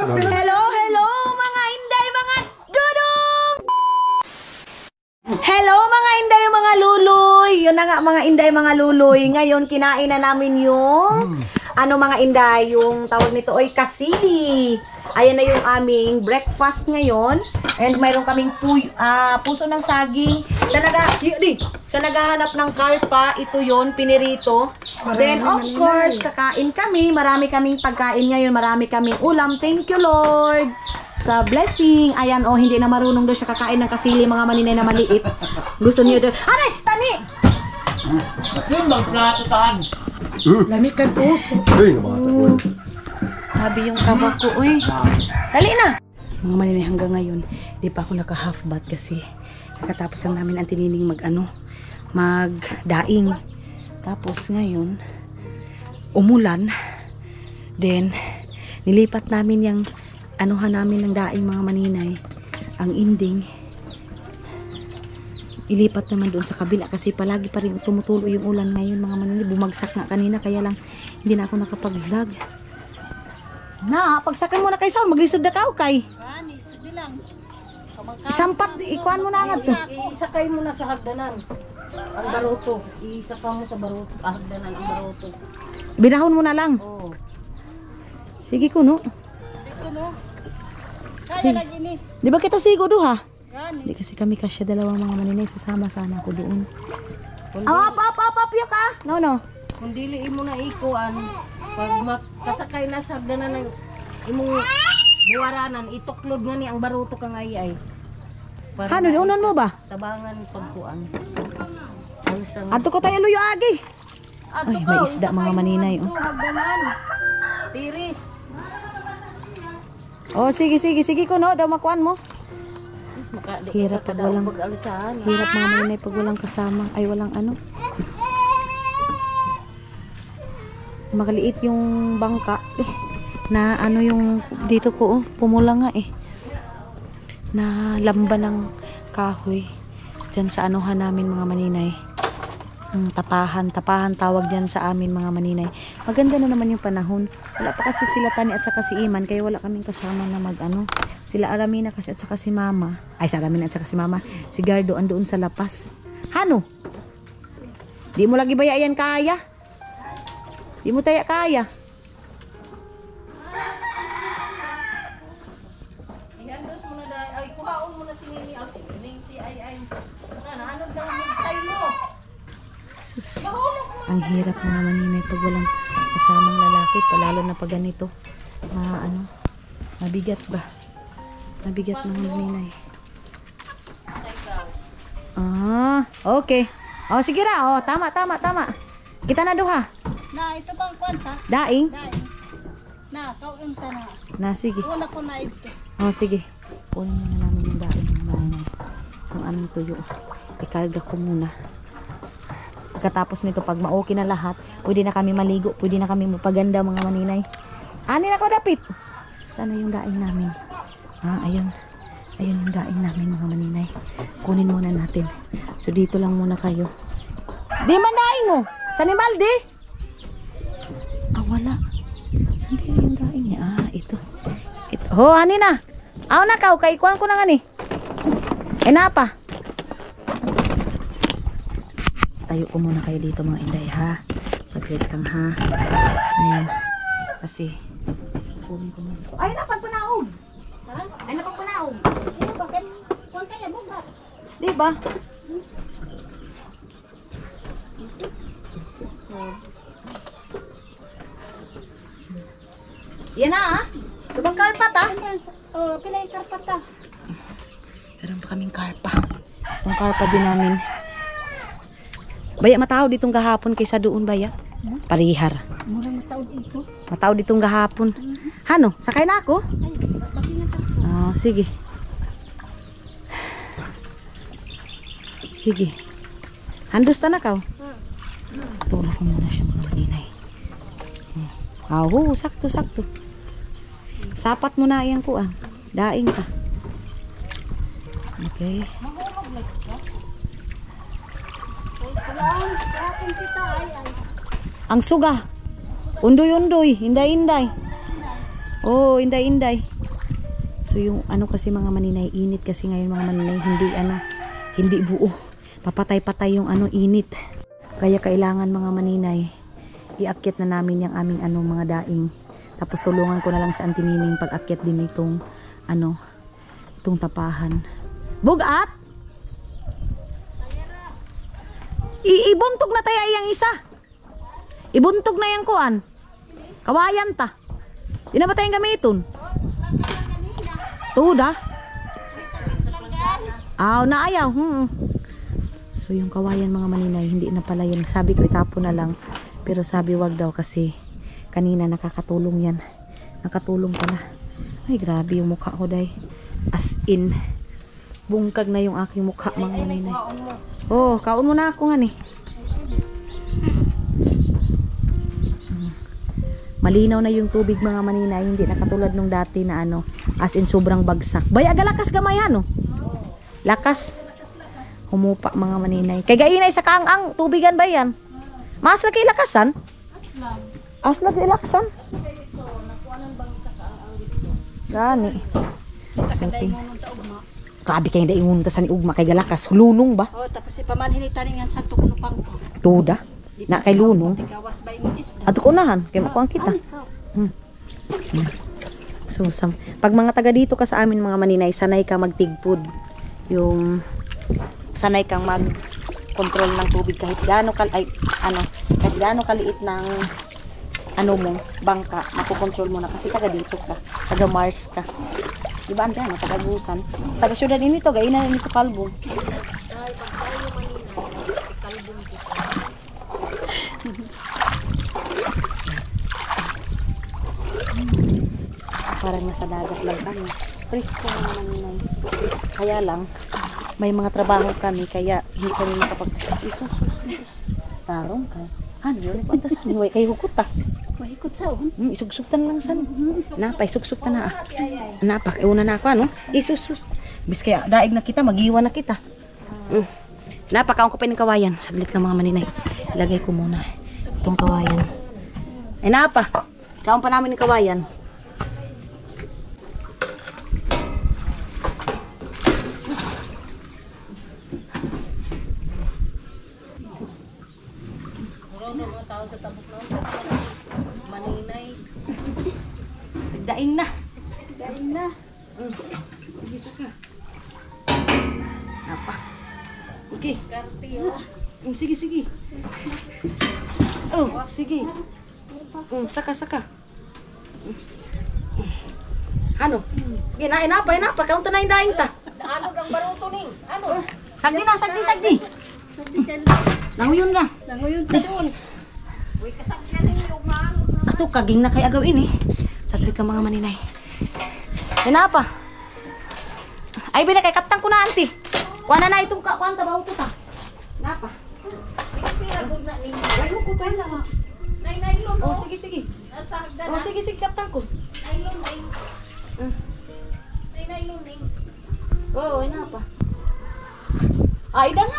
Hello, hello mga inday, mga dudong! Hello mga inday, mga luloy! Yun na nga mga inday, mga luloy. Ngayon kinain na namin yung mga inday, yung tawag nito ay kasili. Ayan na yung aming breakfast ngayon. And mayroon kaming puso ng saging. Sa naghahanap ng karpa, ito yon pinirito. Then of course, kakain kami. Marami kaming pagkain ngayon. Marami kaming ulam. Thank you Lord sa blessing. Ayan, hindi na marunong doon siya kakain ng kasili, mga maninay na maliit. Gusto niyo doon. Aray, tani! Yung magplato tahan. Lamig kay puso. Sabi yung kabako, uy. Dali na! Mga maninay, hanggang ngayon, di pa ako naka-half bath kasi nakatapos lang namin ang tinining magdaing. Tapos ngayon, umulan. Then, nilipat namin yung namin ng daing, mga maninay. Ang ending, ilipat naman doon sa kabila kasi palagi pa rin tumutulo yung ulan ngayon, mga maninay. Bumagsak nga kanina, kaya lang hindi na ako nakapag-vlog. Pagsakan mo na kay Saul, maglisod na ka o kay? Sige lang. Isampat, ikuan mo na agad to. Isakay mo na sa hagdanan. Ang baroto. Isakay mo sa baroto. Hagdanan ang baroto. Binahon mo na lang. Oo. Sige kuno. Kaya lagi ni. Di ba kita sigo do ha? Gani. Di kasi kami kasya dalawang mga maninay, sasama sana ako doon. Yuk ah. No. Kung dili mo na ikuan, pag makasakay na sa hagdanan ng imong buwaranan, ituklod nga ni ang baroto kang ay. Ano, unon mo ba? Tabangan pagkuan. Ato ko tayo luyo agi. Ay, may isda mga maninay. Hagdanan. Tiris. Sige kuno, daw makuan mo. Hirap pag walang Hirap mga maninay pag walang kasama. Ay, walang Makaliit yung bangka na yung dito ko pumula nga na lamba ng kahoy dyan sa namin, mga maninay. Tapahan tawag dyan sa amin, mga maninay. Maganda na naman yung panahon. Wala pa kasi sila Tani at saka si Iman, kaya wala kaming kasama na sila Aramina kasi at saka si Mama. Ay, sa Aramina at saka si Mama. Si Gardo andoon sa lapas. Hano? Di mo lagi baya yan kaya? Di mo taya kaya? Ihandos mo na dahil. Ay, kuhaon mo na si Nini. Ay, si Nini, si Ay. Nahanod lang ang magsay mo. Sus. Ang hirap, mga maninay pag walang kasamang lalaki. Palalo na pag ganito. Mabigat ba? Mabigat, mga maninay. Okay. Sige ra. Tama. Kita na duha. Na, ito bang kwanta? Daing? Na, kaunta na. Na, sige. Una ko na ito. Sige. Kunin muna namin yung daing, mga maninay. Yung anong tuyo. Ikarga ko muna. Pagkatapos nito, pag ma-okay na lahat, pwede na kami maligo, pwede na kami mapaganda, mga maninay. Anin ako dapit. Sana yung daing namin. Ayun yung daing namin, mga maninay. Kunin muna natin. So dito lang muna kayo. Di man daing mo. Saan yung balde? Wala. Saan kaya yung daing niya? Ito. Ani na. Na ka. Kaikuan ko na nga ni. Enapa. Tayo ko muna kayo dito, mga inday, ha. Saglit lang, ha. Ayan. Kasi kunin ko muna. Ay, napagpanaog. Ay, napagpanaog. Bakit? Kuwan kaya mo ba? Diba? Yan na, ito bang karpat, Pinay karpat, Meron pa kaming karpa. Itong karpa din namin. Baya mataw ditong gahapon kaysa doon, baya. Parihar. Mura mataod ito. Mataw ditong gahapon. Hano, sakay na ako? Ay, sige. Sige. Handos ta na ka. Tulak ko muna siya, mga maninay. Sakto. Sapat mo na yan kuan. Daing ka. Okay. Ang suga. Undoy-undoy. Hinday-hinday. Oh, inday. So yung ano kasi mga maninay, init kasi ngayon mga maninay, hindi buo. Papatay-patay yung init. Kaya kailangan mga maninay, iakyat na namin yung aming mga daing. Tapos tulungan ko na lang sa Antinining pag-akyat din itong itong tapahan. Bugat! Ibuntog na tayo yung isa. Ibuntog na yung kuan. Kawayan ta. Di na ba tayong gamiton? Tuda. Naayaw. So yung kawayan mga maninay, hindi na pala yun. Sabi ko itapon na lang. Pero sabi wag daw kasi kanina nakakatulong yan. Nakatulong pala. Ay grabe yung mukha ko day. As in, bungkag na yung aking mukha mga maninay. Oh, kaon mo na ako nga ni. Malinaw na yung tubig mga maninay, hindi na katulad nung dati na as in sobrang bagsak. Baya galakas gamay lakas. Humupa mga maninay. Kay gainay sa kaang tubigan ba yan? Mas lagi lakasan? As lagi laksan? Gani. Suti. Grabe kayo na ingunta sa ni ugma kay galakas. Lunong ba? Oh, tapos ipamanhin itaningan sa tukuno pang ko. Tuda. Na kay lunong. Gawas ba yung isda? Ato unahan kay makuha kita. So pag mga taga dito ka sa amin mga maninay, sanay ka magtigpud. Yung sanay kang mag-control ng tubig kahit gaano kahit gaano kaliit ng mo bangka, makokontrol mo na kasi taga dito ka, taga Mars ka. Di ba ante taga Gusan. Taga syudad ini to, gainan ini to Kalbong. Parang nasa dagat lang kami. Presko naman yun. Kaya lang, may mga trabaho kami, kaya hindi kami makapag-isos. Tarong ka. Ano yun? Punta sa amin. Kayo hukot Mahikot sa isugsugtan lang sa Napa, isugsugtan na Napa, una na ako Isusus. Bis kaya, daig na kita, mag-iwan na kita. Napa, kaong ko pa ng kawayan. Saglit lang mga maninay. Ilagay ko muna itong kawayan. Ay napa, kaong pa namin ng kawayan. Sa tabok maninay. Daing na. Sige saka. Apa? Okay. Sige. Oh, sige. Saka. Ano? Ginain apa? Kaunta na yung daing ta. Ano ang baruto ni? Ano? Sagdi. Nanguyon na. Nanguyon ta doon. Uy, kasaksyan ninyo, umano na. Ato, kaging na kay agawin Saglit lang mga maninay. Yan apa? Ay, kay kaptang ko na, auntie. Kuha na itong kuhaan ta, baho ko ta. Napa? Pinagod na ninyo. Bayo ko pa lang. Nailon, Oh, sige. Nasa hagdan Oh, sige, kaptang ko. Nailon. Nailon. Oo, napa? Ay, danga.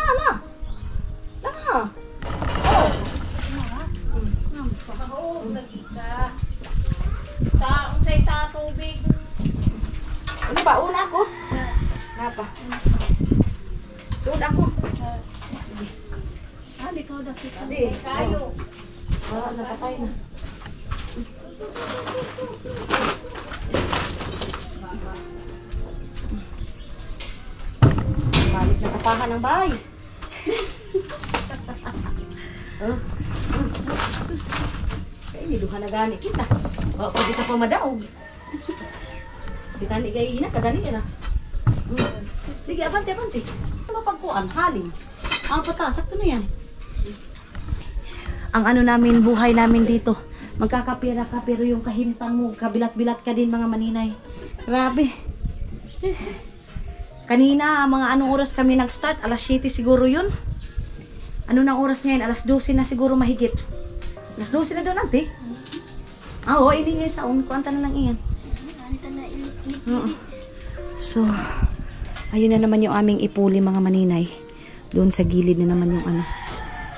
Oh. Pagkahoog lagi ka. Taong sa'y tatubig. Ano ba? Una ako? Napa? Suod ako. Hindi ko dakit. Hindi. Kayo. Napatay na. Balik na tapahan ng bahay. Sus. Kaya niluha na gani kita. Pwede ka pa madaog. Kita ni gayina, kadali na. Sige, abante. Mapagkuan, haling. Sakto na yan. Ang namin, buhay namin dito. Magkakapira ka, pero yung kahimtang mo, kabilat-bilat ka din mga maninay. Grabe. Kanina, mga anong oras kami nag-start? Alas 7 siguro yun. Ano nang oras ngayon? Alas 12 na siguro mahigit. Alas 12 na doon, ante. Oo, ilingay sa kuanta na lang iyan. So, ayun na naman yung aming ipuli mga maninay. Doon sa gilid na naman yung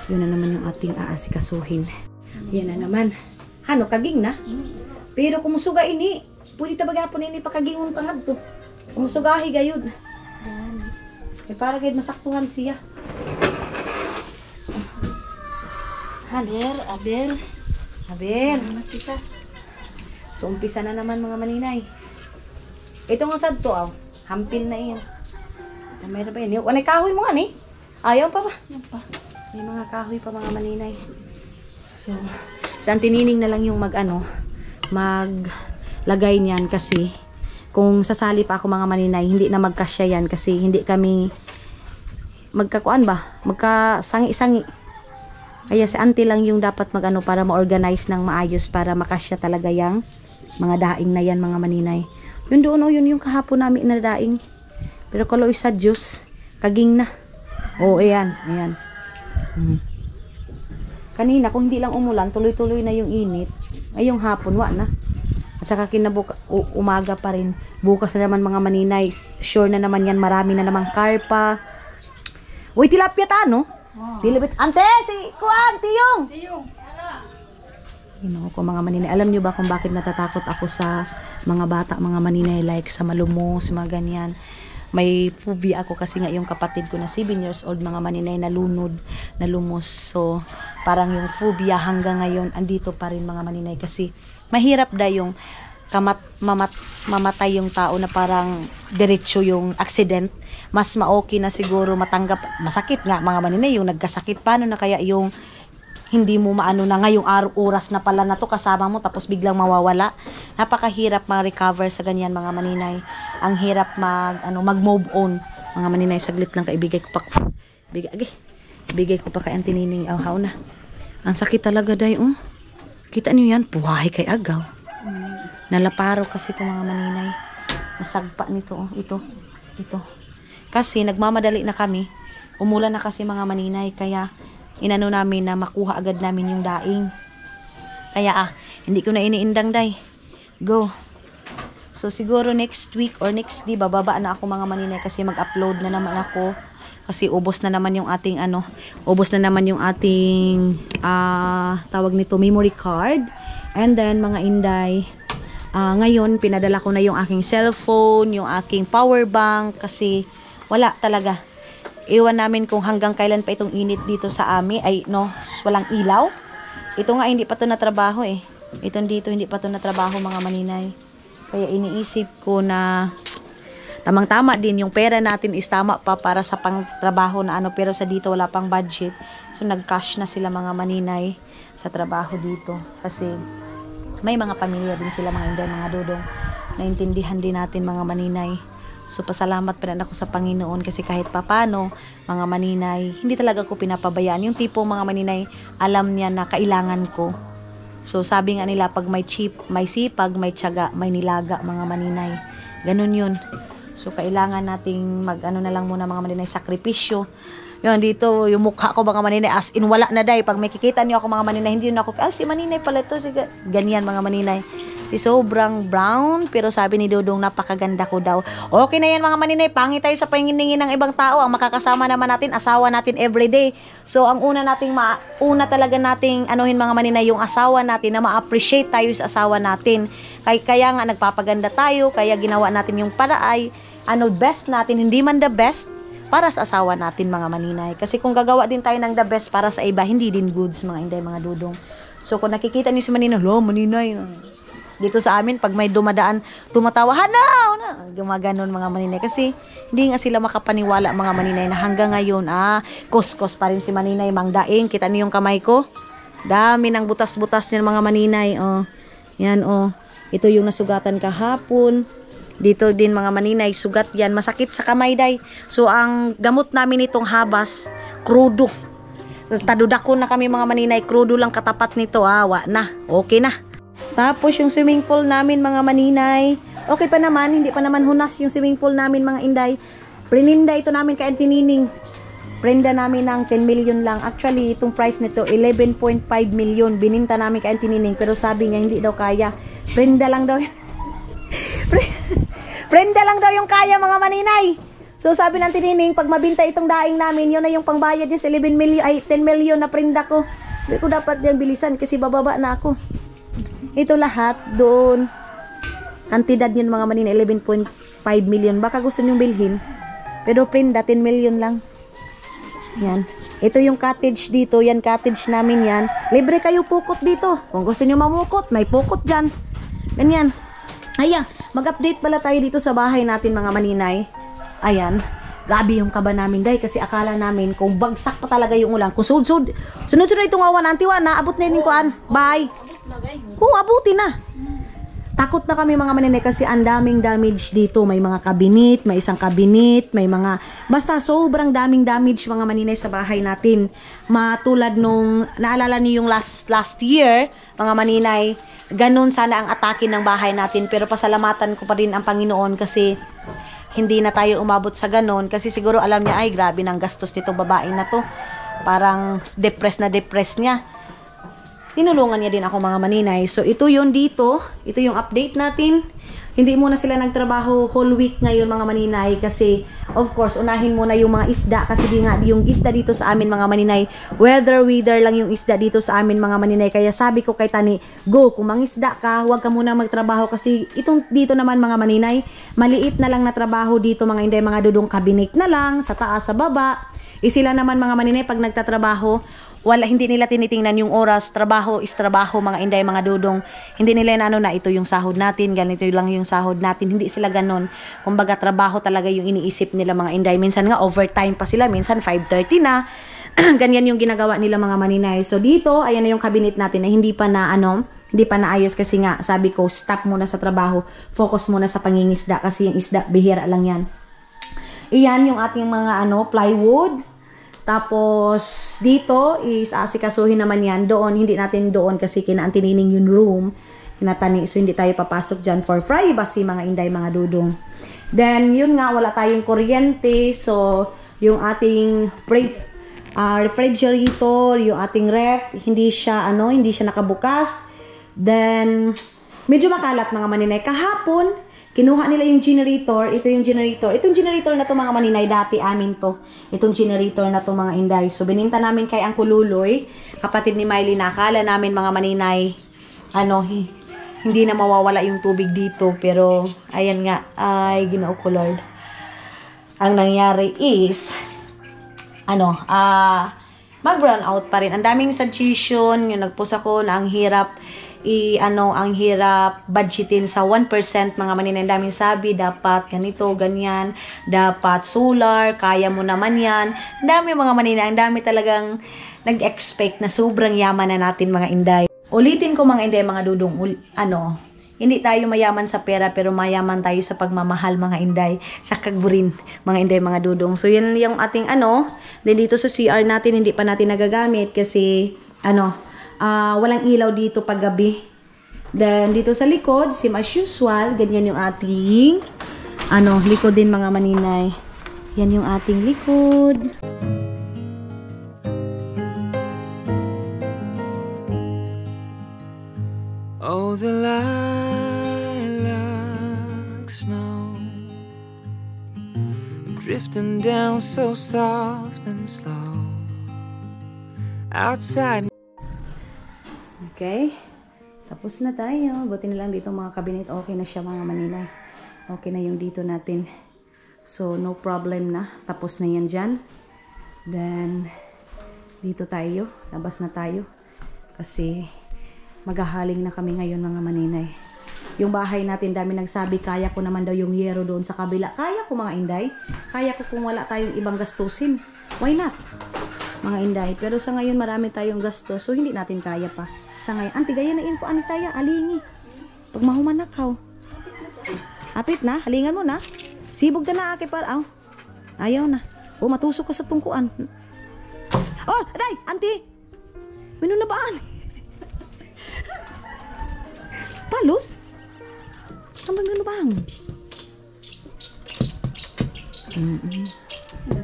yun na naman yung ating aasikasuhin. Yan na naman. Kaging na. Pero kumusuga ini. Pwede tabaga po nini pakagingon pa nga to. Umusugahi gayud. Eh para gayud masaktuhan siya. Aber. Kita. So umpisa na naman mga maninay. Ito nga sad to hampin na iyan. Mayroon pa yan. Wanay kahoy mo nga ni. Ayaw pa ba? May mga kahoy pa mga maninay. So, saan tinining na lang yung maglagay niyan kasi kung sasali pa ako mga maninay, hindi na magkasya yan kasi hindi kami magkakuan ba? Magkasangi-sangi. Kaya si auntie lang yung dapat para ma-organize ng maayos para makasya talaga yung mga daing na yan mga maninay. Yun doon yun yung kahapon namin na daing. Pero kalau isa Diyos, kaging na. Ayan. Kanina, kung hindi lang umulan, tuloy-tuloy na yung init. Ngayong hapon, na. At saka umaga pa rin. Bukas na naman mga maninay. Sure na naman yan, marami na namang karpa. Uy, tilapia ta, no? Tilapit. Ante, Tiyong! Ko mga maninay. Alam nyo ba kung bakit natatakot ako sa mga bata, mga maninay, like sa malumos, mga ganyan. May phobia ako kasi nga yung kapatid ko na 7 years old, mga maninay, nalunod, nalumos. So, parang yung phobia hanggang ngayon, andito pa rin mga maninay. Kasi mahirap yung mamatay yung tao na parang diretso yung accident. Mas ma-okay na siguro matanggap, masakit nga mga maninay, yung nagkasakit. Paano na kaya yung hindi mo maano na ngayong oras na pala na to kasama mo tapos biglang mawawala. Napakahirap ma-recover sa ganyan mga maninay. Ang hirap mag-move on. Mga maninay, saglit lang kaibigay ko pa. Bigay ko pa kay Auntie Nining. Haw na. Ang sakit talaga day. Kita niyo yan, puhay kay agaw. Nalaparo kasi ito mga maninay. Nasagpa nito. Ito. Kasi nagmamadali na kami. Umulan na kasi mga maninay. Kaya inano namin na makuha agad namin yung daing. Kaya hindi ko na iniindang day. Go. So siguro next week or next day bababa na ako mga maninay kasi mag-upload na naman ako. Kasi ubos na naman yung ating tawag nito memory card. And then mga inday, ngayon pinadala ko na yung aking cellphone, yung aking power bank kasi wala talaga. Iwan namin kung hanggang kailan pa itong init dito sa amin. Walang ilaw. Ito nga hindi pa to natrabaho Itong dito hindi pa to natrabaho mga maninay. Kaya iniisip ko na tamang-tama din yung pera natin is tama pa para sa pangtrabaho na pero sa dito wala pang budget. So nag-cash na sila mga maninay sa trabaho dito. Kasi may mga pamilya din sila mga inday, mga dudong. Naintindihan din natin mga maninay. So pasalamat pa rin ako sa Panginoon kasi kahit papano mga maninay, hindi talaga ko pinapabayaan. Yung tipo mga maninay, alam niya na kailangan ko. So sabi nga nila pag may sipag, may tiyaga, may nilaga mga maninay. Ganun yun. So kailangan nating na lang muna mga maninay, sakripisyo. Yun dito, yung mukha ko mga maninay as in wala na day. Pag may kikita niyo ako mga maninay, hindi na ako, si maninay pala ito. Ganyan mga maninay. Si sobrang brown, pero sabi ni Dodong napakaganda ko daw. Okay na yan mga maninay, pangit tayo sa pangingin ng ibang tao. Ang makakasama naman natin, asawa natin everyday. So ang una talaga nating mga maninay, yung asawa natin, na ma-appreciate tayo sa asawa natin. Kaya nga nagpapaganda tayo, kaya ginawa natin yung paraay, best natin, hindi man the best, para sa asawa natin mga maninay. Kasi kung gagawa din tayo ng the best para sa iba, hindi din goods mga inday, mga dudong. So kung nakikita niyo si maninay, maninay, dito sa amin, pag may dumadaan, tumatawa, gumaganon mga maninay. Kasi hindi nga sila makapaniwala mga maninay na hanggang ngayon, kuskos pa rin si maninay, mangdaing. Kita niyo yung kamay ko? Dami ng butas-butas niya mga maninay. Yan, ito yung nasugatan kahapon. Dito din mga maninay, sugat yan. Masakit sa kamay day. So ang gamot namin itong habas, krudo. Tadudako na kami mga maninay, krudo lang katapat nito. Okay na. Tapos yung swimming pool namin mga maninay, okay pa naman, hindi pa naman hunas yung swimming pool namin mga inday. Prininda ito namin kay Auntie Nining. Prenda namin ng 10 million lang. Actually, itong price nito, 11.5 million. Bininta namin kay Auntie Nining, pero sabi niya hindi daw kaya. Prenda lang daw. Prenda lang daw yung kaya mga maninay. So sabi ng Auntie Nining, pag mabinta itong daing namin, yun na yung pangbayad niya sa 10 million na prenda ko. Hindi ko dapat yung bilisan kasi bababa na ako. Ito lahat doon. kantidad niyan mga maninay, 11.5 million. Baka gusto nyong bilhin. Pero prenda, 10 million lang. Yan. Ito yung cottage dito. Yan, cottage namin yan. Libre kayo pukot dito. Kung gusto nyo mamukot, may pukot dyan. Ganyan. Ayan, mag-update pala tayo dito sa bahay natin mga maninay. Ayan. Grabe yung kaba namin, day, kasi akala namin kung bagsak pa talaga yung ulan. Kung sunod na itong awan, antiwa na, abot na yun kuan. Bye. Kung abuti na. Takot na kami mga maninay kasi ang daming damage dito. May mga kabinet, may isang kabinet, may mga, basta sobrang daming damage mga maninay sa bahay natin. Matulad nung, naalala niyo yung last year, mga maninay, ganun sana ang atake ng bahay natin. Pero pasalamatan ko pa rin ang Panginoon kasi hindi na tayo umabot sa ganon kasi siguro alam niya ay grabe ng gastos nito babae na to, parang depressed niya. Tinulungan niya din ako mga maninay. So ito yun dito, ito yung update natin. Hindi muna sila nagtrabaho whole week ngayon mga maninay kasi of course unahin muna yung mga isda kasi di nga yung isda dito sa amin mga maninay, weather lang yung isda dito sa amin mga maninay. Kaya sabi ko kay Tani, go, kung mangisda ka, huwag ka muna magtrabaho kasi itong dito naman mga maninay, maliit na lang na trabaho dito mga inday, mga dudong cabinet na lang, sa taas, sa baba. Sila naman mga maninay pag nagtatrabaho, hindi nila tinitingnan yung oras, trabaho is trabaho mga inday, mga dudong. Hindi nila na ito yung sahod natin, ganito lang yung sahod natin. Hindi sila ganon. Kumbaga trabaho talaga yung iniisip nila mga inday. Minsan nga overtime pa sila, minsan 5:30 na. Ganyan yung ginagawa nila mga maninay. So dito, ayan na yung cabinet natin na hindi pa naayos kasi nga sabi ko stop muna sa trabaho, focus muna sa pangingisda kasi yung isda bihira lang yan. Iyan yung ating mga plywood. Tapos, dito is asikasuhin naman yan. Doon, hindi natin doon kasi kinaantinining yung room. Kinatani. So, hindi tayo papasok dyan for privacy, mga inday, mga dudong. Then, yun nga, wala tayong kuryente. So, yung ating refrigerator, yung ating ref, hindi siya nakabukas. Then, medyo makalat mga maninay. Kahapon, kinuha nila yung generator. Ito yung generator. Itong generator na to mga maninay, dati amin to. Itong generator na to mga inday. So, bininta namin kay Angko Luloy, kapatid ni Miley, nakala namin mga maninay, hindi na mawawala yung tubig dito. Pero, ayan nga, ay, Ginoo ko Lord. Ang nangyari is, mag-brown out pa rin. Ang daming suggestion, yung nagpost ako na ang hirap, ang hirap budgetin sa 1% mga maninay. Daming sabi, dapat ganito, ganyan, dapat solar, kaya mo naman yan. Ang dami mga maninay, ang dami talagang nag-expect na sobrang yaman na natin mga inday. Ulitin ko mga inday, mga dudong, hindi tayo mayaman sa pera pero mayaman tayo sa pagmamahal mga inday, sa kagburin mga inday, mga dudong. So yan yung ating then dito sa CR natin hindi pa natin nagagamit kasi walang ilaw dito pag gabi. Then dito sa likod, same as usual, ganyan yung ating likod din mga maninay. Yan yung ating likod. Oh, the lilacs now drifting down so soft and slow outside. Okay, tapos na tayo. Buti na lang dito mga kabinet, okay na siya mga maninay. Okay na yung dito natin. So, no problem na. Tapos na yan dyan. Then, dito tayo. Labas na tayo. Kasi, maghahaling na kami ngayon mga maninay. Yung bahay natin, dami nagsabi, kaya ko naman daw yung yero doon sa kabila. Kaya ko mga inday. Kaya ko kung wala tayong ibang gastusin. Why not? Mga inday. Pero sa ngayon, marami tayong gastos. So, hindi natin kaya pa. Sa ngayon, antigaya na po, anitaya, alingi. Pag mahumanakaw. Apit na, halingan mo na. Sibog na ake para, ayaw na. Matusok ko sa tungkuan. Oh, aday, auntie. Mino na baan? Palos? Kamang mino bang?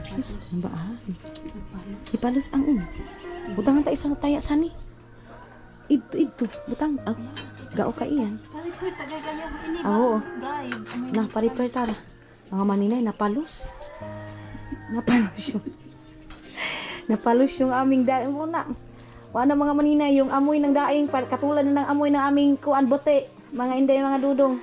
Sus, ang baan? Ipalos ang butangan tayo isang taya sani. Ito, butang. Gao ka iyan. Oo. Nah, pariper tara. Mga maninay, napalos. Napalos yung aming daing muna. Wala mga maninay, yung amoy ng daing, katulad ng amoy ng aming kuan bote. Mga inday, mga dudong.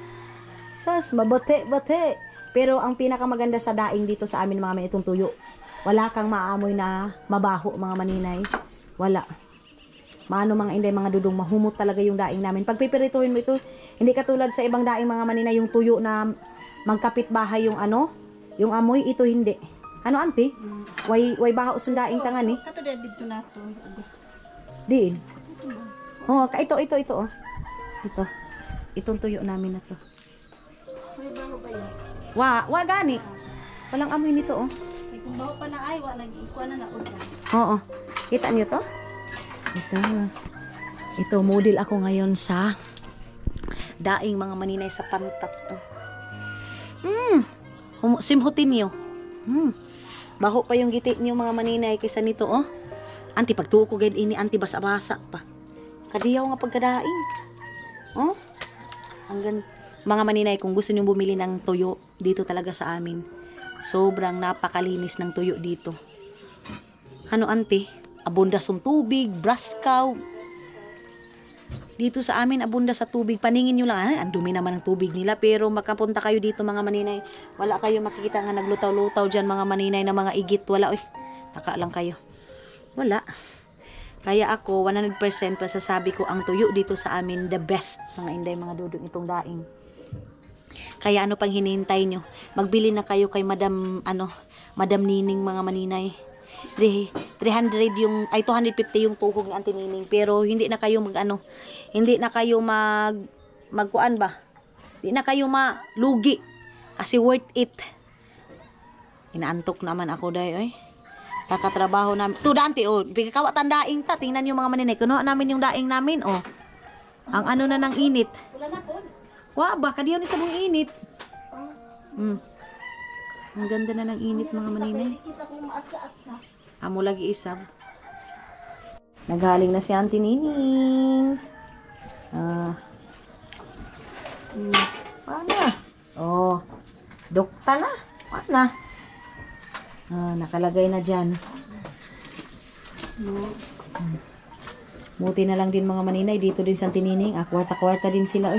Sas, mabate-bate. Pero ang pinakamaganda sa daing dito sa amin mga manay, itong tuyo. Wala kang maamoy na mabaho mga maninay. Wala. Maano mga inday, mga dudong, mahumot talaga yung daing namin. Pag pipirituhin mo ito, hindi katulad sa ibang daing mga maninay, yung tuyo na magkapit bahay yung ano, yung amoy, ito hindi. Ano, auntie? Way baho sa daing tangan eh. Kato dito na to. Diin. Oh, ito oh. Ito. Itong tuyo namin na to. May baho ba yan? Wa gani. Walang amoy nito oh. Ay, kung baho pa na ay, nag-ikuha na na ulan. Oo. Kita niyo to? Ito model ako ngayon sa daing mga maninay sa pantat. Simhutin niyo. Baho pa yung giti niyo mga maninay kaysa nito oh. Anti pagtuo ko gayud ini anti basa-basa pa. Kadiyaw nga pagkadaing. Oh. Hanggang mga maninay, kung gusto niyo bumili ng tuyo dito talaga sa amin. Sobrang napakalinis ng tuyo dito. Ano auntie? Abundas ng tubig, braskaw. Dito sa amin, abundas sa tubig. Paningin nyo lang, ang dumi naman ng tubig nila. Pero makapunta kayo dito mga maninay. Wala kayo makikita nga naglutaw-lutaw dyan mga maninay na mga igit. Wala, taka lang kayo. Wala. Kaya ako, 100% pasasabi ko ang tuyo dito sa amin, the best. Mga inday, mga dudong itong daing. Kaya ano pang hinihintay nyo? Magbili na kayo kay Madam Nining mga maninay. 250 yung tuhog ni Auntie Nining, pero hindi na kayo hindi na kayo magkuan ba? Hindi na kayo malugi kasi worth it. Inaantok naman ako dai kakatrabaho namin. To dante bigkawa tandaing ta, tingnan niyo mga maninay, kuno namin yung daing namin ang ano na ng init. Wala na po. Wa ba kadiyo ni sabong init. Ang ganda na ng init mga maninay. Kita ko maatsa-atsa. Amo lagi isab. Nagaling na si Auntie Nining. Paano? Oh, dokta na. Paano? Nakalagay na dyan. Buti na lang din mga maninay. Dito din sa Auntie Nining. Kwarta-kwarta din sila.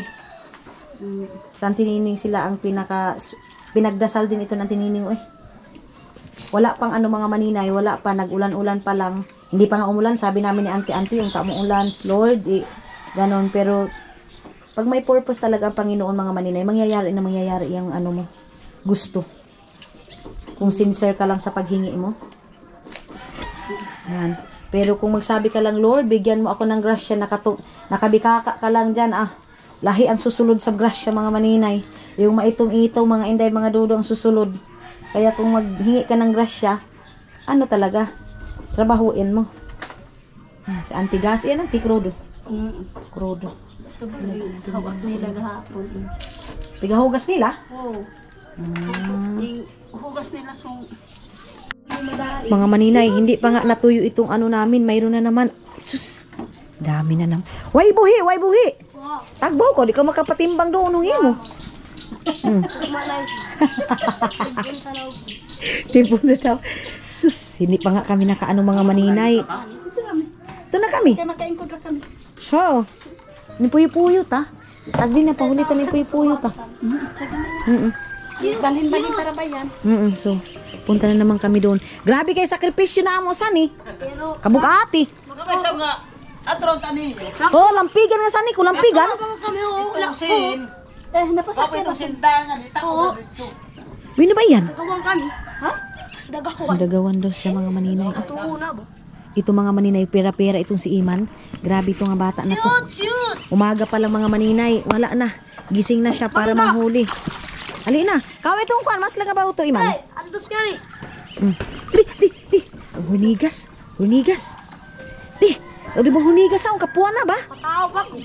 Sa Auntie Nining sila ang pinagdasal din ito ng Auntie Nining. Wala pang mga maninay, wala pa, nag-ulan-ulan pa lang. Hindi pa nga umulan, sabi namin ni Auntie, yung kamuulan, Lord, ganon. Pero, pag may purpose talaga ang Panginoon mga maninay, mangyayari yung mo, gusto. Kung sincere ka lang sa paghingi mo. Yan. Pero kung magsabi ka lang, Lord, bigyan mo ako ng grasya, nakabikaka ka lang dyan, lahi ang susulod sa grasya mga maninay. Yung maitong-itong mga inday, mga dudo ang susulod. Kaya kung maghingi ka ng grasya, talaga, trabahuin mo. Si Auntie Gas, yan Auntie Crudo. Crudo. Ito ba hawak nila gahapon? Pigahugas nila? Oo. Yung hugas nila Mga maninay, hindi pa nga natuyo itong namin. Mayroon na naman. Sus, dami na naman. Way buhi! Tagbaw ko, di ka makapatimbang doon nung imo. Tipo na daw. Sus, hindi pa nga kami nakaano mga maninay. Ito na kami. Kaya makaingkod na kami. Oo. Ni puyo-puyo ta. Tagdi na pahulitan ni puyo-puyo ta. Balhin-balhin tara ba yan? So, punta na naman kami doon. Grabe kay sakripisyo na amo sani. Kabugati. Nakaisam nga, atron tani. Oh, lampigan nga sani ko, lampigan. Kami Itong sin. napasakyan Papa itong sindangan, itako na dito. Wino ba yan? Dagawang kami. Ha? Dagawan. Dagawan daw siya mga maninay. Tuho na ba? Ito mga maninay, pera-pera itong si Iman. Grabe itong nga bata na to. Shoot! Umaga pa lang mga maninay. Wala na. Gising na siya para manghuli. Ali na. Kaway itong kwan. Mas lang ba ito, Iman? Ay, andos ka ni. Di. Hunigas. Di. O di ba hunigas ang kapuan na ba? Patao ba ko?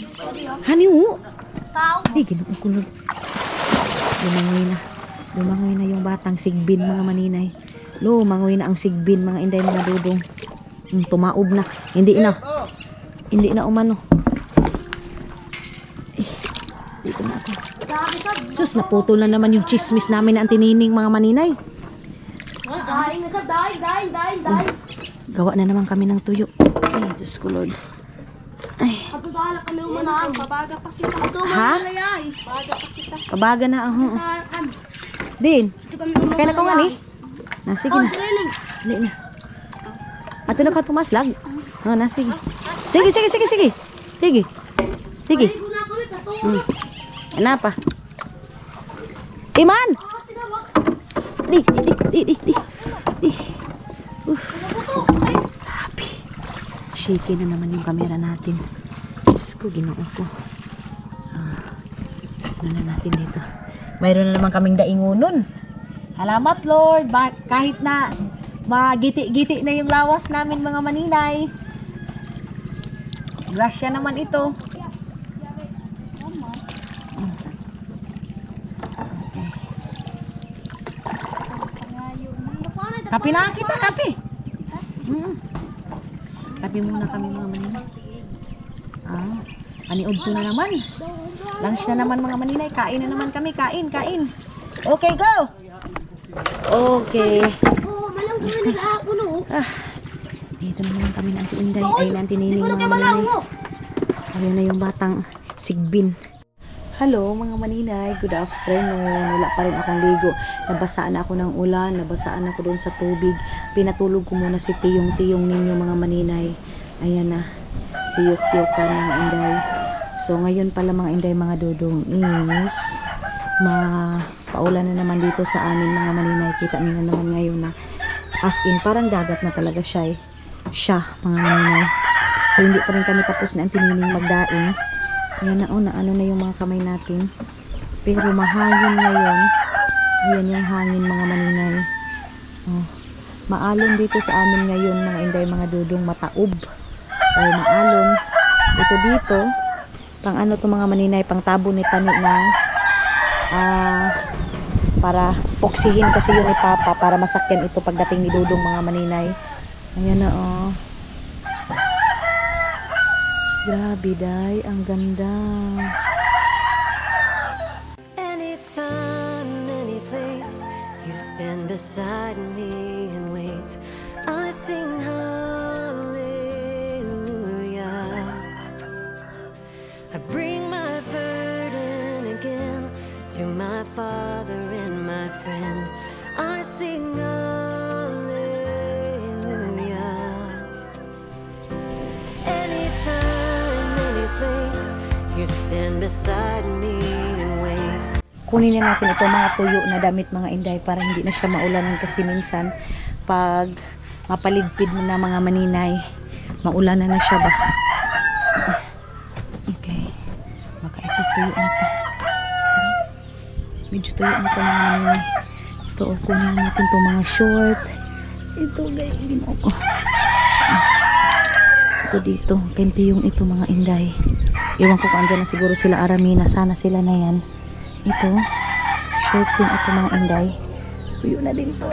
Hani mo. Tao. Di, ginoong kulog. Lumangoy na yung batang sigbin mga maninay. Lumangoy na ang sigbin mga inday mga dudong. Tumaob na. Hindi na umano. Dito na ako. Sus, naputol na naman yung chismis namin na Auntie Nining mga maninay. Daing na sa daing. Gawa na naman kami ng tuyo. Ay, Diyos ko Lord. Ay. Ato dala kami umanan. Pabaga pa kita. Ato Ha? malayay. Pabaga pa kita. Pabaga na ako. Kan. Din. Ito kami umanan. Sakay na ko nga ni. Na, sige Oh, na. training. Dali na. Ato na ka pumaslag. Oh, na, sige. Sige, sige, sige, sige. Sige. Sige. Ay, guna kami kato. Ano pa? Iman! Di. Happy. Shaky na naman yung camera natin. Diyos ko, ginoo ko. Ano na natin dito? Mayroon na naman kaming daingunon. Salamat, Lord. Kahit na magiti-giti na yung lawas namin, mga maninay. Grasya naman ito. Kape na kita, kape. Kape muna kami, mga maninay. Paniudto na naman. Lunch na naman, mga maninay. Kain na naman kami. Kain. Okay, go! Okay. Oh, malang ko nag-ako no. Dito na naman kami ng Inday. Ay, Nanti Nining, mga maninay. Ayun na yung batang sigbin. Hello mga maninay, good afternoon. Wala pa rin akong ligo. Nabasaan ako ng ulan, nabasaan ako doon sa tubig. Pinatulog ko muna si Tiyong ninyo, mga maninay. Ayan na, si Yukyukan mga Inday. So ngayon pala, mga Inday, mga dudong, is paulan na naman dito sa amin, mga maninay. Kita niyo na naman ngayon na as in, parang dagat na talaga siya, mga maninay. So hindi pa rin kami tapos na ang tinining magdaing. Ayan na, ano na yung mga kamay natin. Pero mahangin ngayon. Ayan yung hangin, mga maninay. Maalon dito sa amin ngayon, mga Inday, mga dudong, mataob. O maalon. Ito dito, pang ano to, mga maninay, pang tabo ni tani na para spoksihin kasi yun ni Papa, para masakyan ito pagdating ni Dudong, mga maninay. Ayan na, Grabe, Day. Ang ganda. Anytime, any place, you stand beside me and wait. I sing hallelujah. I bring my burden again to my Father and my friend. I sing hallelujah. You stand beside me and wait. Kunin na natin ito, mga tuyo na damit, mga Inday, para hindi na siya maulanan kasi minsan pag mapaligpid mo na, mga maninay, maulanan na siya ba. Okay, baka ito tuyo na to. Medyo tuyo na to, mga maninay. Ito, kunin natin to, mga short. Ito, guys, ginoo ko. Ito dito, kenti yung ito, mga Inday. Iwan ko kung andyan na siguro sila Aramina. Sana sila na yan. Ito. Short din ito, mga Inday. Tuyo na din to.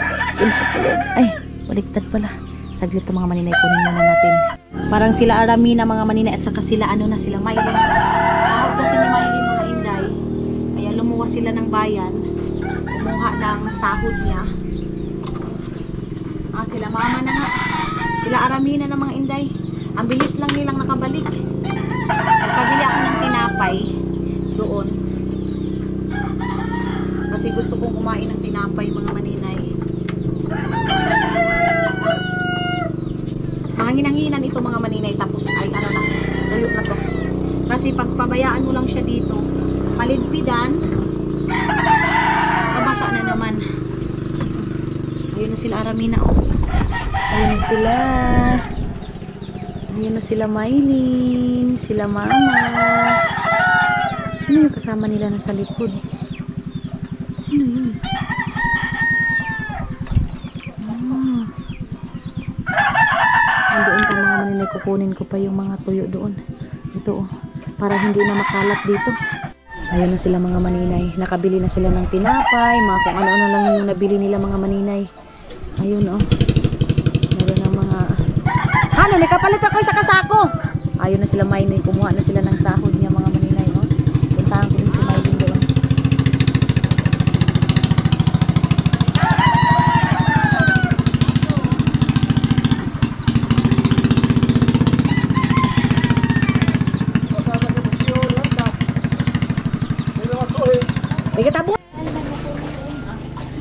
Ay, baliktad pala. Saglit to, mga maninay. Kunin muna natin. Parang sila Aramina, mga maninay. At saka sila, ano na sila, Maylin. Sahod kasi ni Maylin, mga Inday. Kaya lumuwas sila ng bayan. Kumuha ng sahod niya. Sila mama na nga. Sila Aramina na, mga Inday. Ang bilis lang nilang nakabalik. Nagpabili ako ng tinapay doon. Kasi gusto kong kumain ng tinapay, mga maninay. Mahangin-hanginan ito, mga maninay. Tapos ay ano lang, tuyo na to. Kasi pagpabayaan mo lang siya dito, paligpidan, pabasa na naman. Ayun na sila Aramina, Ayun na sila. Ayun na sila Maylin, sila Mama. Sino yung kasama nila na sa likod? Sino yun? Doon pa, mga maninay, kukunin ko pa yung mga tuyo doon. Ito, para hindi na makalat dito. Ayun na sila, mga maninay. Nakabili na sila ng tinapay, mga kung ano-ano lang yung nabili nila, mga maninay. Ayun, meron ng mga ano, may kapalit ako sa kasako. Ayun na sila Maylin, kumuha na sila ng sahod niya, mga maninay, Puntahan ko din si Maylin doon.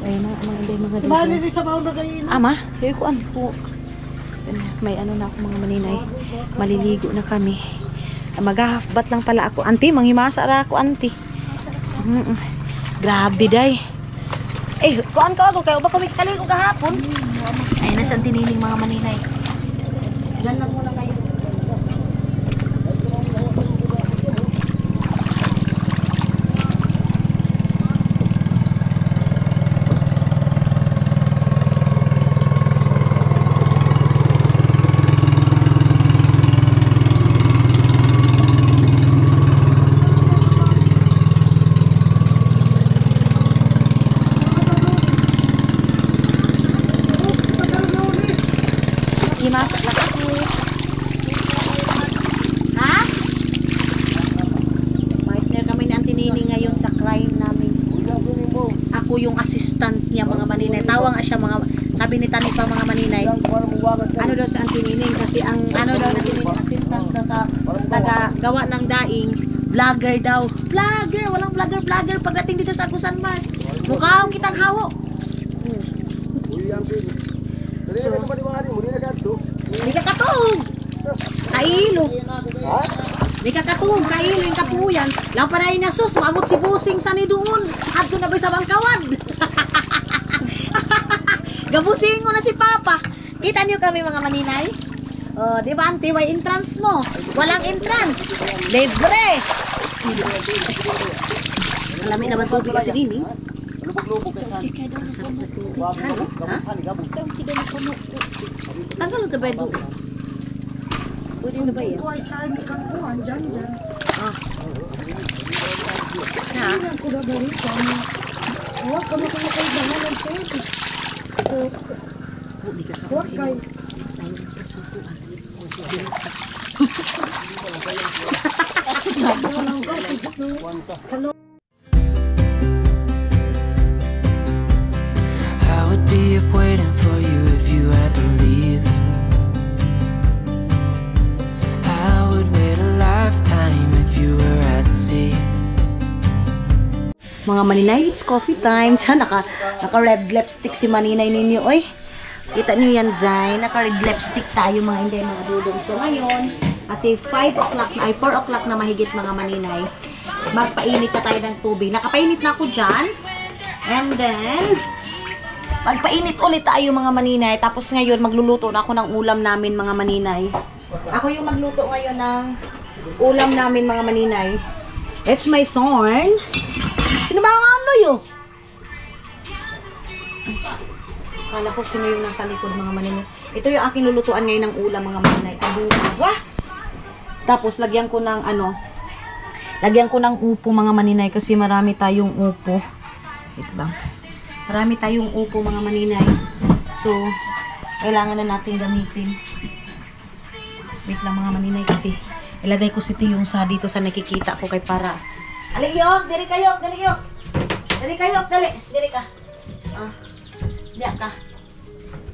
Ayun na, mga inday, mga Si dudong. Mali rin sa mauna kayo. Ama, yun ko po. May ano na ako mga maninay. Maliligo na kami. Maghahafbat lang pala ako. Auntie, manghimasa ra ako, auntie. Grabe, day. Eh, kuan ka ako. Kaya ba kumikali ko kahapon? Ay, nasa tiniling mga maninay. Diyan lang muna kayo. Himasa lang ako. Ha? Partner kami ni Auntie Nini ngayon sa crime namin. Ako yung assistant niya mga maninay. Tawang siya mga, sabi ni Tani pa mga maninay. Ano daw sa Auntie Nini? Kasi ang ano daw na Nini, assistant daw sa taga-gawa ng daing. Vlogger daw. Vlogger! Walang vlogger. Pagdating dito sa Agusan Mars. Mukha akong kitang hawo. Hindi ka katog. Kailo. Hindi ka katog. Kailo yung kapuyan. Lang pa na yung nasus. Maabot si Busing sa ni doon. At doon na ba sa bangkawad? Gabusing mo na si Papa. Kita niyo kami mga maninay? Oh, di ba auntie, may entrance mo? Walang entrance. Libre. Alam na ba tubig at rini? Lubog-lubog ka sa Sarap na tubig. Ha? Tagal na ba doon? Pwede na ba yan? Kuhay sa amin kang kuhan, dyan. Ah. Ha? Ko na balik sa amin. Huwag ka makakaibangan ng tubig. Huwag kayo. I would be up waiting for you if you had to leave. I would wait a lifetime if you were at sea. Mga maninay, it's coffee time. Diyan, naka-red lipstick si maninay ninyo. Oy, kita nyo yan dyan. Naka-red lipstick tayo mga hindi mga dudong. So ngayon, kasi 5 o'clock na, ay 4 o'clock na mahigit mga maninay. Magpainit na tayo ng tubig. Nakapainit na ako dyan. And then, magpainit ulit tayo mga maninay. Tapos ngayon, magluluto na ako ng ulam namin mga maninay. Ako yung magluto ngayon ng ulam namin mga maninay. It's my thorn. Sino ba ang ano yun? Kala ko sino yung nasa likod mga maninay. Ito yung aking lulutuan ngayon ng ulam mga maninay. Wah! Tapos lagyan ko ng ano, lagyan ko ng upo mga maninay kasi marami tayong upo. Ito lang. Marami tayong upo mga maninay. So, kailangan na natin gamitin. Wait lang mga maninay kasi ilagay ko si Tiyong sa dito sa nakikita ko kay para. Ali, yok! Dali kayo! Dali, yok! Dali kayo! Dali! Dali ka! Ah, diyan ka.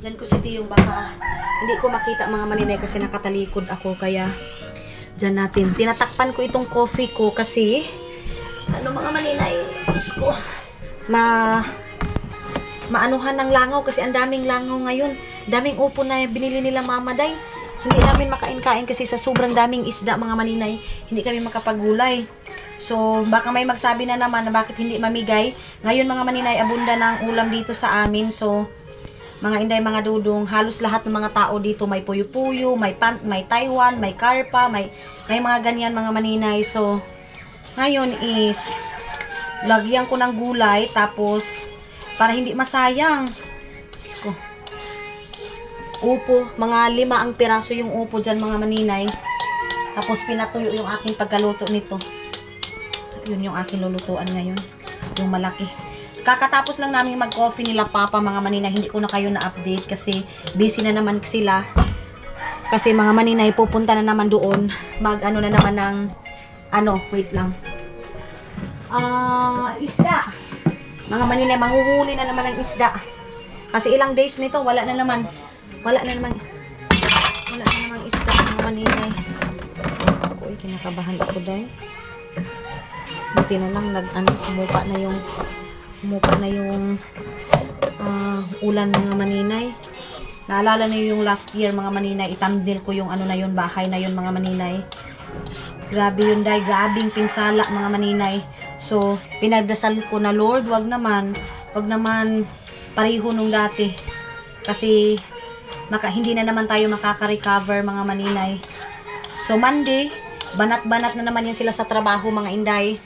Diyan ko si Tiyong baka hindi ko makita mga maninay kasi nakatalikod ako kaya diyan natin. Tinatakpan ko itong coffee ko kasi ano mga maninay, Diyos ko, maanuhan ng langaw kasi ang daming langaw ngayon. Daming upo na binili nila Mama Day. Hindi namin makain-kain kasi sa sobrang daming isda mga maninay, hindi kami makapagulay. So, baka may magsabi na naman na bakit hindi mamigay. Ngayon mga maninay, abunda ng ulam dito sa amin. So, mga inday, mga dudong, halos lahat ng mga tao dito may puyo-puyo, may Taiwan, may karpa, may mga ganyan mga maninay. So, ngayon is lagyan ko ng gulay tapos para hindi masayang. Diyos ko. Upo, mga 5 ang piraso yung upo dyan mga maninay. Tapos pinatuyo yung aking pagkaluto nito. Yun yung aking lulutuan ngayon. Yung malaki. Kakatapos lang namin mag-coffee nila Papa mga maninay. Hindi ko na kayo na-update kasi busy na naman sila. Kasi mga maninay pupunta na naman doon. Mag-ano na naman ng wait lang. Isda. Mga maninay, manghuhuli na naman ng isda. Kasi ilang days nito, wala na naman isda mga maninay. Ako kinakabahan ako dahil. Buti na lang kumupa na yung Umupa na yung ulan mga maninay. Naalala niyo yung last year mga maninay, itandil ko yung ano na yun, bahay na yun mga maninay. Grabe yun day, grabing pinsala mga maninay. So, pinagdasal ko na Lord, wag naman pareho nung dati. Kasi hindi na naman tayo makaka-recover mga maninay. So, Monday, banat-banat na naman yan sila sa trabaho mga inday.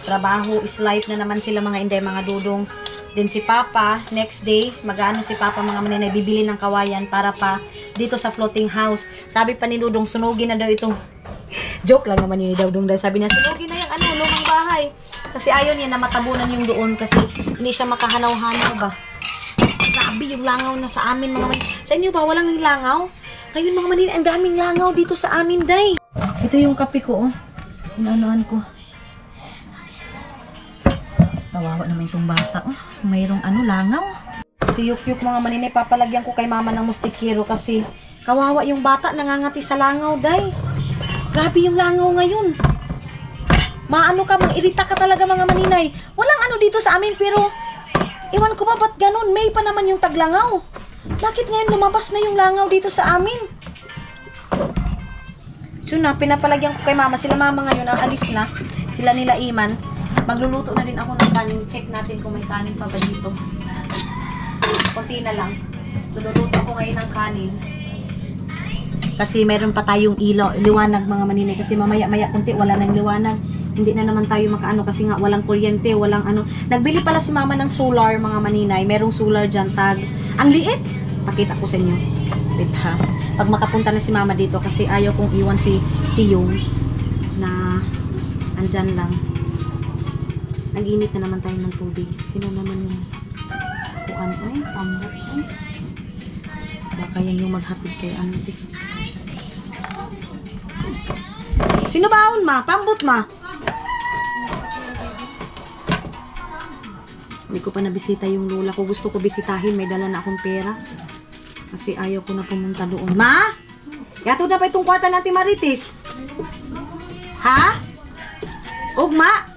Trabaho is life na naman sila mga inday, mga dudong. Then si Papa, next day, mag-ano si Papa mga maninay, bibili ng kawayan para pa dito sa floating house. Sabi pa ni Dudong, sunugin na daw itong joke lang naman yun ni Dudong. Sabi niya, sunugin na yung lumang bahay. Kasi ayaw niya na matabunan yung doon kasi hindi siya makahanaw-hanaw ba. Grabe yung langaw na sa amin mga maninay. Sa inyo ba, walang langaw? Ngayon mga maninay, ang daming langaw dito sa amin, day. Ito yung kape ko, oh. Inaanoan ko. Kawawa naman itong bata, oh. Mayroong langaw. Si Yukyuk mga maninay, papalagyan ko kay mama ng mustikero kasi kawawa yung bata, nangangati sa langaw, day. Grabe yung langaw ngayon. Maano ka, irita ka talaga mga maninay. Walang dito sa amin pero iwan ko ba ba't ganun? May pa naman yung taglangaw. Bakit ngayon lumabas na yung langaw dito sa amin? So na, pinapalagyan ko kay mama. Sila mama ngayon, aalis na. Sila nila Iman. Magluluto na din ako ng kanin. Check natin kung may kanin pa ba dito. Kunti na lang. So, luluto ako ngayon ng kanin. Kasi meron pa tayong liwanag mga maninay. Kasi mamaya-maya kunti, wala nang liwanag. Hindi na naman tayo makaano kasi nga walang kuryente, walang ano. Nagbili pala si mama ng solar mga maninay. Merong solar dyan, tag. Ang liit! Pakita ko sa inyo. Wait ha. Pag makapunta na si mama dito kasi ayaw kong iwan si Tiyong na andyan lang. Nag-init na naman tayo ng tubig. Sino naman yung kuan ay, pambot ay. Baka yan yung maghatid kay auntie. Sino baon ma? Pambot ma? Hindi ko pa nabisita yung lola ko. Gusto ko bisitahin. May dala na akong pera. Kasi ayaw ko na pumunta doon. Ma? Yato na pa itong kwarta natin Marites. Ha? Ugma?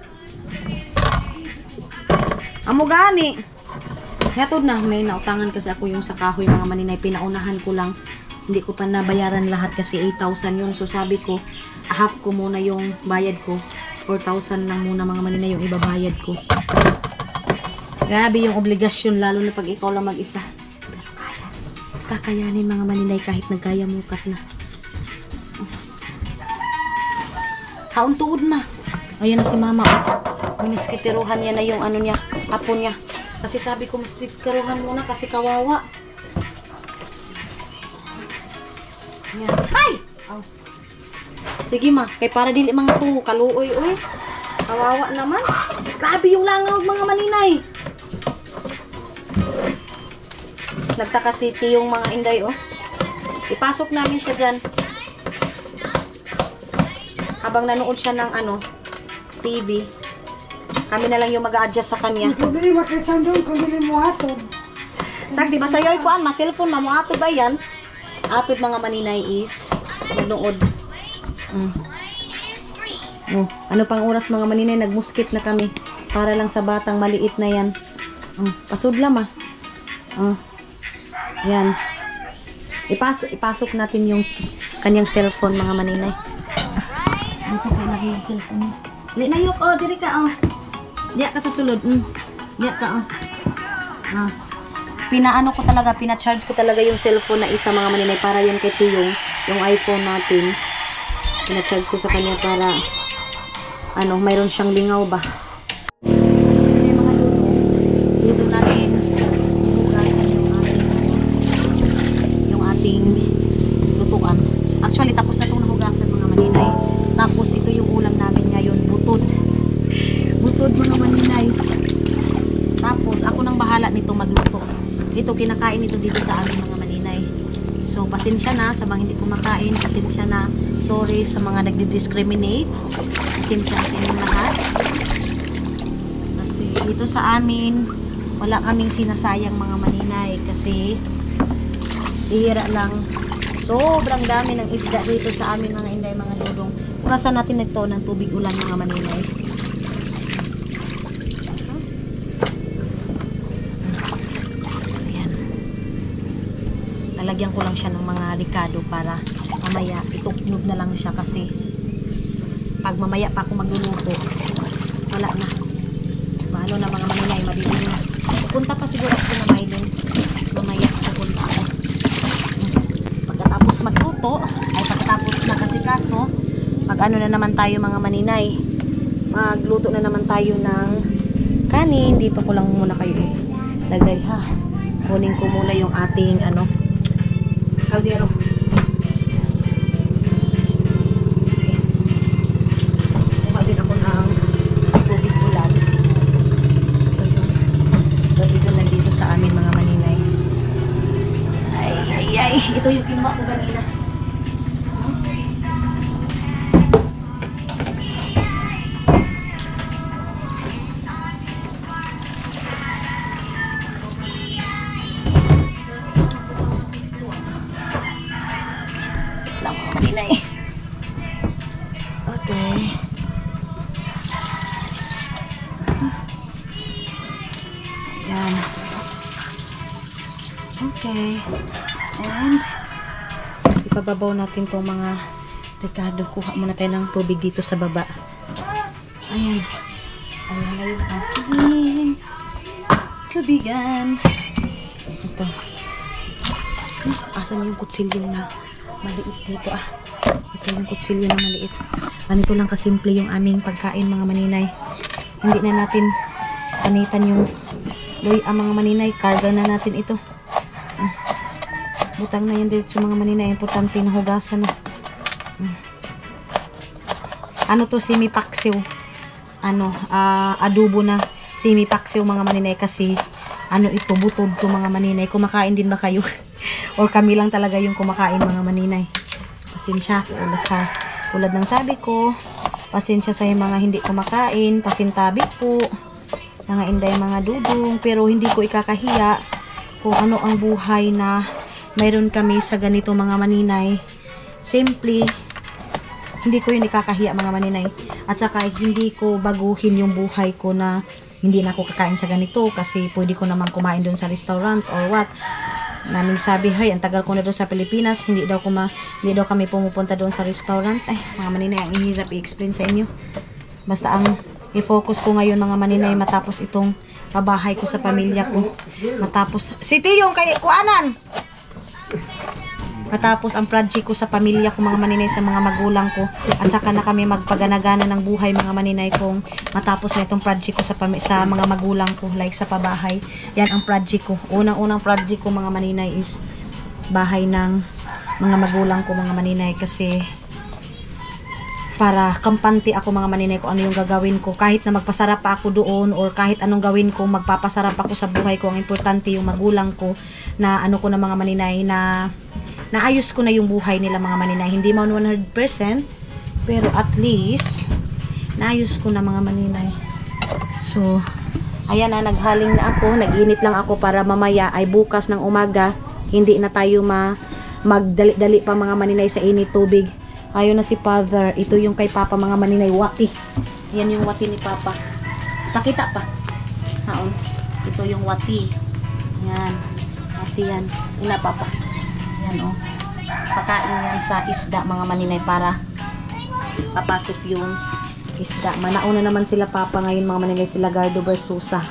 Amo gani. Yatod na, may nautangan kasi ako yung sa kahoy mga maninay. Pinaunahan ko lang. Hindi ko pa nabayaran lahat kasi 8,000 yun. So sabi ko, half ko muna yung bayad ko. 4,000 lang muna mga maninay yung ibabayad ko. Grabe yung obligasyon lalo na pag ikaw lang mag-isa. Pero kaya. Kakayanin mga maninay kahit nagkaya mukat na. Haon tuod ma. Ayan na si mama. Miniskitiruhan niya na yung ano niya, apo niya. Kasi sabi ko, miniskitiruhan muna kasi kawawa. Ayan. Hay! Oh. Sige ma, kay para dili mga to, kaluoy, oy. Kawawa naman. Grabe yung langaw mga maninay. Nagtaka city yung mga inday, oh. Ipasok namin siya dyan. Habang nanood siya ng TV. Kami na lang yung mag-a-adjust sa kanya. Problema kay Sandong kung dili mo atod. Sak, di ba sa'yo ay kuan, ma-cellphone, mamuatod ba yan? Atod mga maninay is magnood. Ano pang oras mga maninay, nagmuskit na kami. Para lang sa batang maliit na yan. Pasudlam ah. Yan. Ipasok natin yung kanyang cellphone mga maninay. Dito pa lagi yung cellphone. Di na yuk, diri ka, Diya ka sa sulod. Diya ka, Pinaano ko talaga, pina-charge ko talaga yung cellphone na isa mga maninay para yan kay Tiyong, yung iPhone natin. Pina-charge ko sa kanya para mayroon siyang lingaw ba. Mga dito natin hugasan yung ating lutuan. Actually, tapos na itong nahugasan mga maninay. Tapos ito yung ulam namin ngayon, butod. Butod mga maninay. Tapos ako nang bahala nito magluto. Ito kinakain ito dito sa amin mga maninay. So pasensya na sa mga hindi kumakain, pasensya na. Sorry sa mga nagdi-discriminate. Pasensya na sa inyong lahat. Kasi dito sa amin wala kaming sinasayang mga maninay kasi ihira lang. Sobrang dami ng isda dito sa amin mga inday, mga dudong. Purasan natin ito ng tubig ulan mga maninay. Lalagyan ko lang siya ng mga ricado para mamaya ituklog na lang siya kasi pag mamaya pa ako magluluto, wala na. Paano na mga maninay, madilim na. Pupunta pa siguro ako na Maylin. Mamaya pupunta ako. Pagkatapos magluto, ay pagkatapos na kasi kaso, mag-ano na naman tayo mga maninay. Magluto na naman tayo ng kanin. Dito ko lang muna kayo lagay ha. Kunin ko muna yung ating kaldero. Kuha din ako ng tubig ulan. Ito yung nandito sa amin mga maninay. Ay. Ito yung kinuha ko kanina. Okay. Yan. Okay. And ipababaw natin tong mga ricado. Kuha muna tayo ng tubig dito sa baba. Ayan. Ayan na yung ating tubigan. Ito. Asan yung kutsilyo na maliit dito Ito yung kutsilyo na maliit. Ganito lang kasimple yung aming pagkain mga maninay. Hindi na natin panitan yung mga maninay. Karga na natin ito. Butang na yan dito sa mga maninay. Importante na hugasan na. Ano to, semi-paksiw. Adobo na semi-paksiw mga maninay kasi ito, butod to mga maninay. Kumakain din ba kayo? Or kami lang talaga yung kumakain mga maninay. Pasensya. Tulad ng sabi ko, pasensya sa mga hindi kumakain. Pasintabi po. Mga inday mga dudong. Pero hindi ko ikakahiya kung ano ang buhay na mayroon kami sa ganito mga maninay. Simply, hindi ko yun ikakahiya mga maninay. At saka hindi ko baguhin yung buhay ko na hindi na ako kakain sa ganito kasi pwede ko naman kumain doon sa restaurant or what. Naming sabi, hey, ang tagal ko na doon sa Pilipinas, hindi daw kami pumupunta doon sa restaurant. Ay, mga maninay, ang ihirap i-explain sa inyo. Basta ang i-focus ko ngayon mga maninay matapos itong pabahay ko sa pamilya ko. Matapos, City yung kay kuanan! Matapos ang project ko sa pamilya ko mga maninay, sa mga magulang ko, at saka na kami magpagana-gana ng buhay mga maninay kong matapos na itong project ko sa mga magulang ko, like sa pabahay. Yan ang project ko. Unang project ko mga maninay is bahay ng mga magulang ko mga maninay, kasi para kampante ako mga maninay ko ano yung gagawin ko, kahit na magpasarap pa ako doon or kahit anong gawin ko, magpapasarap ako sa buhay ko. Ang importante yung magulang ko na ano ko na mga maninay, na naayos ko na yung buhay nila mga maninay. Hindi man 100%, pero at least naayos ko na mga maninay. So ayan na, naghaling na ako, nag-init lang ako para mamaya ay bukas ng umaga hindi na tayo magdali-dali pa mga maninay sa init tubig. Ayun na si Father. Ito yung kay Papa mga maninay, wati. Yan yung wati ni Papa. Pakita pa. Haon. Ito yung wati. Yan. Wati yan. Ina Papa. Yan pakain yan sa isda mga maninay para papasok yung isda. Manauna naman sila Papa ngayon mga maninay, sila Gardo Versusa.